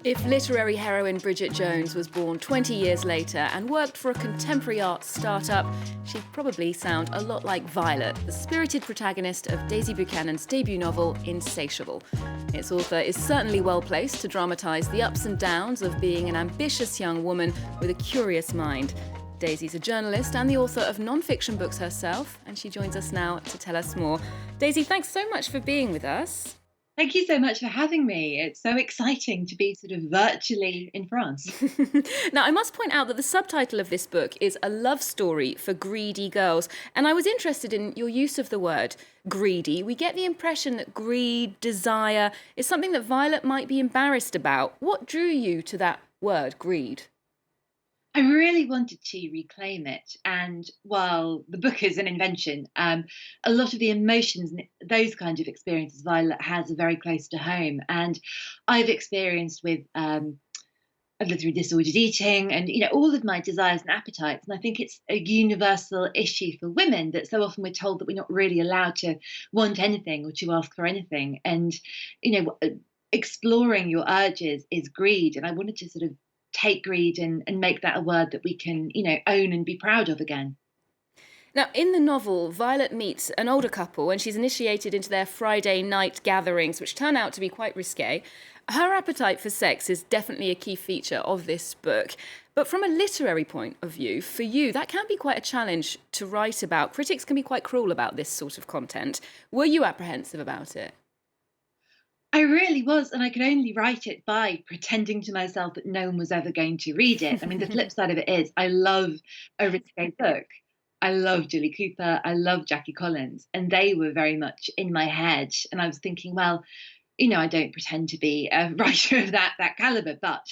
If literary heroine Bridget Jones was born 20 years later and worked for a contemporary arts startup, she'd probably sound a lot like Violet, the spirited protagonist of Daisy Buchanan's debut novel, Insatiable. Its author is certainly well placed to dramatise the ups and downs of being an ambitious young woman with a curious mind. Daisy's a journalist and the author of non-fiction books herself, and she joins us now to tell us more. Daisy, thanks so much for being with us. Thank you so much for having me. It's so exciting to be sort of virtually in France. Now, I must point out that the subtitle of this book is A Love Story for Greedy Girls. And I was interested in your use of the word greedy. We get the impression that greed, desire, is something that Violet might be embarrassed about. What drew you to that word, greed? I really wanted to reclaim it. And while the book is an invention, a lot of the emotions and those kinds of experiences Violet has are very close to home. And I've experienced with I've lived through disordered eating and all of my desires and appetites. And I think it's a universal issue for women that so often we're told that we're not really allowed to want anything or to ask for anything. And exploring your urges is greed. And I wanted to sort of take greed and make that a word that we can own and be proud of again. Now, in the novel, Violet meets an older couple and she's initiated into their Friday night gatherings, which turn out to be quite risque. Her appetite for sex is definitely a key feature of this book. But from a literary point of view, for you, that can be quite a challenge to write about. Critics can be quite cruel about this sort of content. Were you apprehensive about it? I really was, and I could only write it by pretending to myself that no one was ever going to read it. I mean, the flip side of it is I love a risque book. I love Julie Cooper, I love Jackie Collins, and they were very much in my head. And I was thinking, well, I don't pretend to be a writer of that caliber, but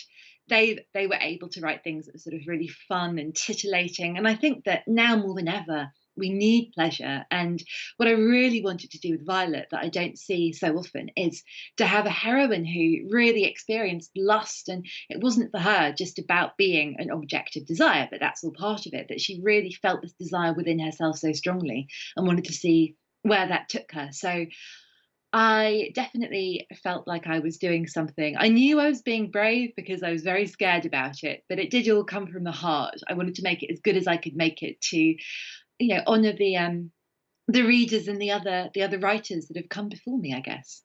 they were able to write things that were sort of really fun and titillating. And I think that now more than ever, we need pleasure. And what I really wanted to do with Violet that I don't see so often is to have a heroine who really experienced lust. And it wasn't for her just about being an object of desire, but that's all part of it, that she really felt this desire within herself so strongly and wanted to see where that took her. So I definitely felt like I was doing something. I knew I was being brave because I was very scared about it, but it did all come from the heart. I wanted to make it as good as I could make it to, honor the readers and the other writers that have come before me, I guess.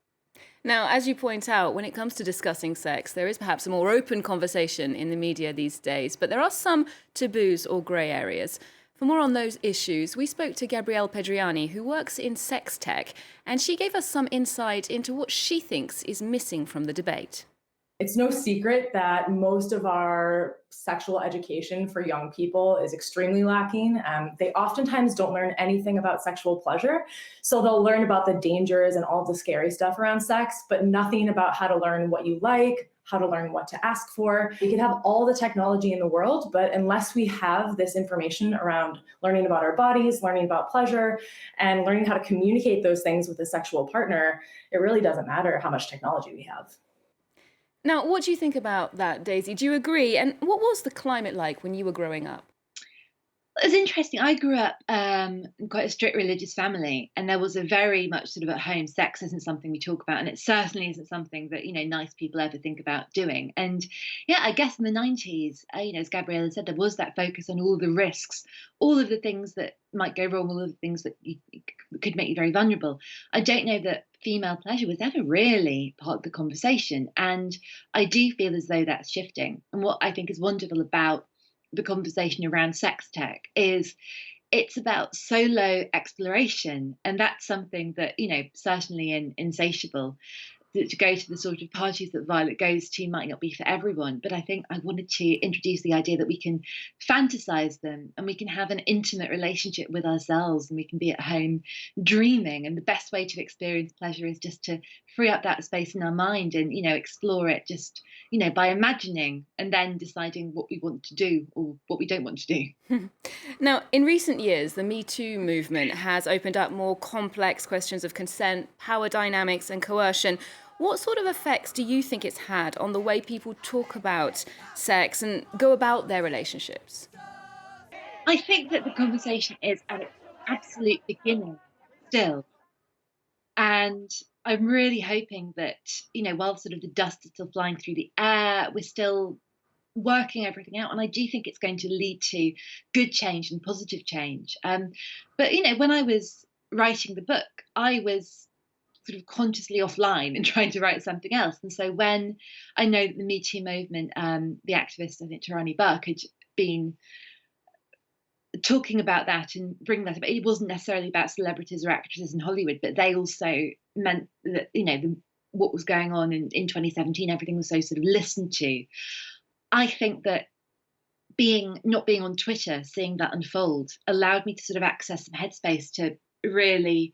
Now, as you point out, when it comes to discussing sex, there is perhaps a more open conversation in the media these days, but there are some taboos or grey areas. For more on those issues, we spoke to Gabrielle Pedriani, who works in sex tech, and she gave us some insight into what she thinks is missing from the debate. It's no secret that most of our sexual education for young people is extremely lacking. They oftentimes don't learn anything about sexual pleasure. So they'll learn about the dangers and all the scary stuff around sex, but nothing about how to learn what you like, how to learn what to ask for. We can have all the technology in the world, but unless we have this information around learning about our bodies, learning about pleasure, and learning how to communicate those things with a sexual partner, it really doesn't matter how much technology we have. Now, what do you think about that, Daisy? Do you agree? And what was the climate like when you were growing up? It's interesting. I grew up in quite a strict religious family, and there was a very much sort of at home. Sex isn't something we talk about, and it certainly isn't something that nice people ever think about doing. And yeah, I guess in the 90s, as Gabriella said, there was that focus on all the risks, all of the things that might go wrong, all of the things that could make you very vulnerable. I don't know that female pleasure was ever really part of the conversation, and I do feel as though that's shifting. And what I think is wonderful about the conversation around sex tech is it's about solo exploration, and that's something that certainly in Insatiable, to go to the sort of parties that Violet goes to might not be for everyone, but I think I wanted to introduce the idea that we can fantasize them and we can have an intimate relationship with ourselves and we can be at home dreaming. And the best way to experience pleasure is just to free up that space in our mind and, explore it just, by imagining and then deciding what we want to do or what we don't want to do. Now, in recent years, the metoo movement has opened up more complex questions of consent, power dynamics, and coercion. What sort of effects do you think it's had on the way people talk about sex and go about their relationships? I think that the conversation is at its absolute beginning still. And I'm really hoping that, while sort of the dust is still flying through the air, we're still working everything out. And I do think it's going to lead to good change and positive change. But, when I was writing the book, I was sort of consciously offline and trying to write something else. And so when I know that the Me Too movement, the activist, I think, Tarani Burke, had been talking about that and bringing that up. It wasn't necessarily about celebrities or actresses in Hollywood, but they also meant that, what was going on in 2017, everything was so sort of listened to. I think that not being on Twitter, seeing that unfold, allowed me to sort of access some headspace to really,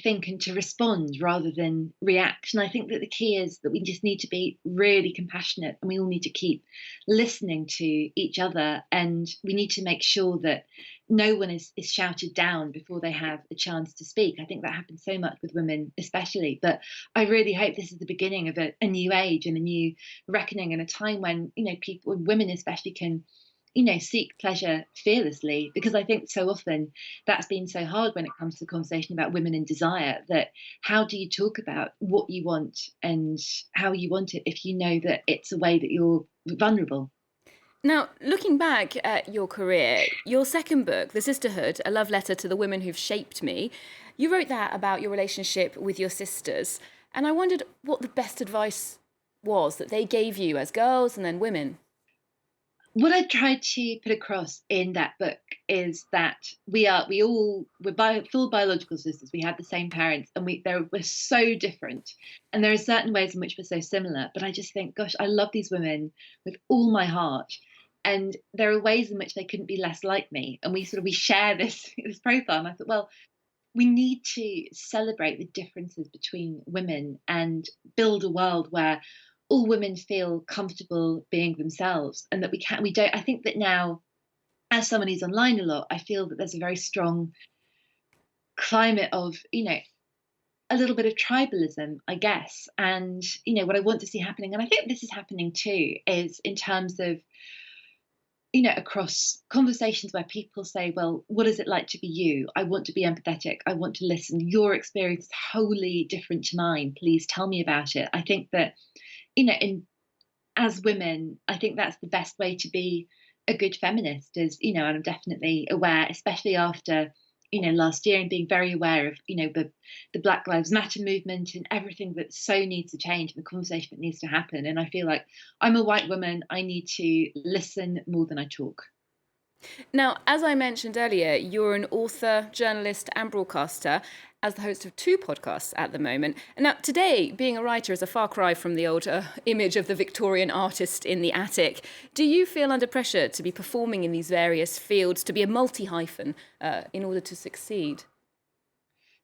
think and to respond rather than react. And I think that the key is that we just need to be really compassionate, and we all need to keep listening to each other, and we need to make sure that no one is shouted down before they have a chance to speak. I think that happens so much with women, especially. But I really hope this is the beginning of a new age and a new reckoning, and a time when, people, women especially, can seek pleasure fearlessly, because I think so often that's been so hard when it comes to the conversation about women and desire. That how do you talk about what you want and how you want it if you know that it's a way that you're vulnerable? Now, looking back at your career, your second book, The Sisterhood, a love letter to the women who've shaped me, you wrote that about your relationship with your sisters. And I wondered what the best advice was that they gave you as girls and then women. What I tried to put across in that book is that we're full biological sisters. We have the same parents, and we're so different. And there are certain ways in which we're so similar. But I just think, gosh, I love these women with all my heart. And there are ways in which they couldn't be less like me. And we share this this profile. And I thought, well, we need to celebrate the differences between women and build a world where all women feel comfortable being themselves, and that we don't. I think that now, as someone who's online a lot, I feel that there's a very strong climate of, a little bit of tribalism, I guess. And, what I want to see happening, and I think this is happening too, is in terms of, across conversations where people say, well, what is it like to be you? I want to be empathetic. I want to listen. Your experience is wholly different to mine. Please tell me about it. I think that, as women, I think that's the best way to be a good feminist, is, and I'm definitely aware, especially after, last year, and being very aware of, the Black Lives Matter movement and everything that so needs to change, and the conversation that needs to happen. And I feel like I'm a white woman. I need to listen more than I talk. Now, as I mentioned earlier, you're an author, journalist, and broadcaster, as the host of 2 podcasts at the moment. And now, today, being a writer is a far cry from the old image of the Victorian artist in the attic. Do you feel under pressure to be performing in these various fields, to be a multi-hyphen in order to succeed?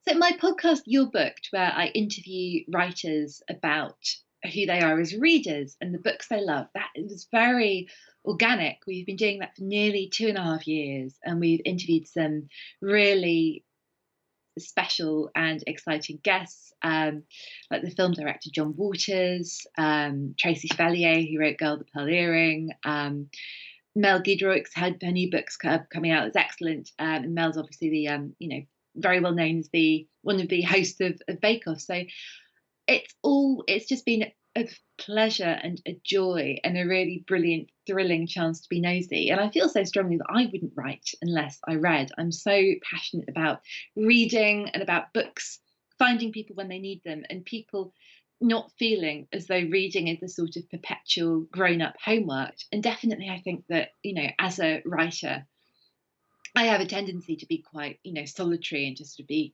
So my podcast, You're Booked, where I interview writers about who they are as readers and the books they love, that was very organic. We've been doing that for nearly 2.5 years, and we've interviewed some really special and exciting guests, like the film director John Waters, Tracy Chevalier, who wrote Girl, the Pearl Earring, Mel Giedroyc's had her new books coming out. It's excellent, and Mel's obviously the very well known as the one of the hosts of Bake Off. So it's just been a pleasure and a joy and a really brilliant, thrilling chance to be nosy. And I feel so strongly that I wouldn't write unless I read. I'm so passionate about reading and about books, finding people when they need them, and people not feeling as though reading is the sort of perpetual grown-up homework. And definitely I think that, as a writer, I have a tendency to be quite, solitary, and just to be,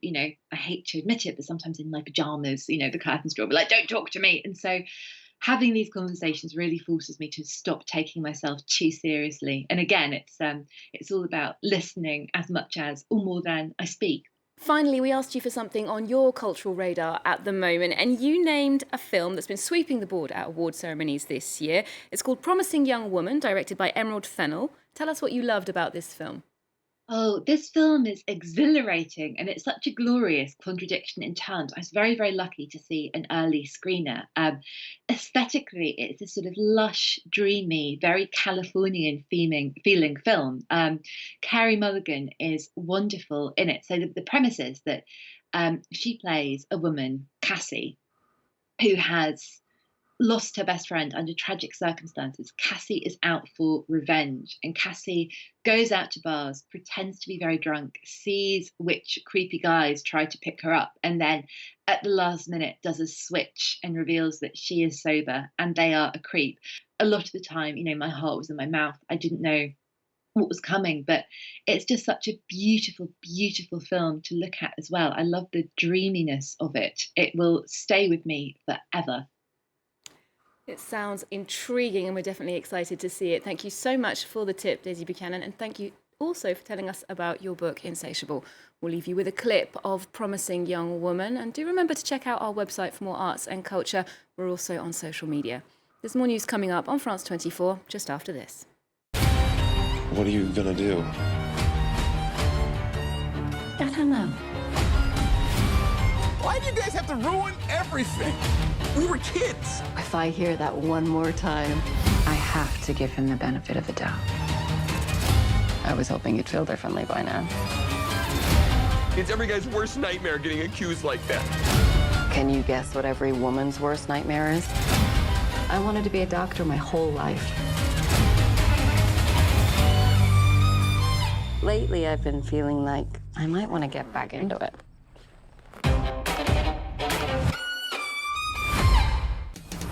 I hate to admit it, but sometimes in my pajamas, the curtains drawn, but like, don't talk to me. And so having these conversations really forces me to stop taking myself too seriously. And again, it's all about listening as much as, or more than, I speak. Finally, we asked you for something on your cultural radar at the moment, and you named a film that's been sweeping the board at award ceremonies this year. It's called Promising Young Woman, directed by Emerald Fennell. Tell us what you loved about this film. Oh, this film is exhilarating, and it's such a glorious contradiction in terms. I was very, very lucky to see an early screener. Aesthetically, it's a sort of lush, dreamy, very Californian feeling film. Carey Mulligan is wonderful in it. So the premise is that She plays a woman, Cassie, who has lost her best friend under tragic circumstances. Cassie is out for revenge, and Cassie goes out to bars, pretends to be very drunk, sees which creepy guys try to pick her up, and then at the last minute does a switch and reveals that she is sober and they are a creep. A lot of the time, my heart was in my mouth. I didn't know what was coming, but it's just such a beautiful, beautiful film to look at as well. I love the dreaminess of it. It will stay with me forever. It sounds intriguing, and we're definitely excited to see it. Thank you so much for the tip, Daisy Buchanan, and thank you also for telling us about your book, Insatiable. We'll leave you with a clip of Promising Young Woman, and do remember to check out our website for more arts and culture. We're also on social media. There's more news coming up on France 24 just after this. What are you gonna do? I don't know. Why do you guys have to ruin everything? We were kids. If I hear that one more time, I have to give him the benefit of the doubt. I was hoping you'd feel differently by now. It's every guy's worst nightmare getting accused like that. Can you guess what every woman's worst nightmare is? I wanted to be a doctor my whole life. Lately, I've been feeling like I might want to get back into it.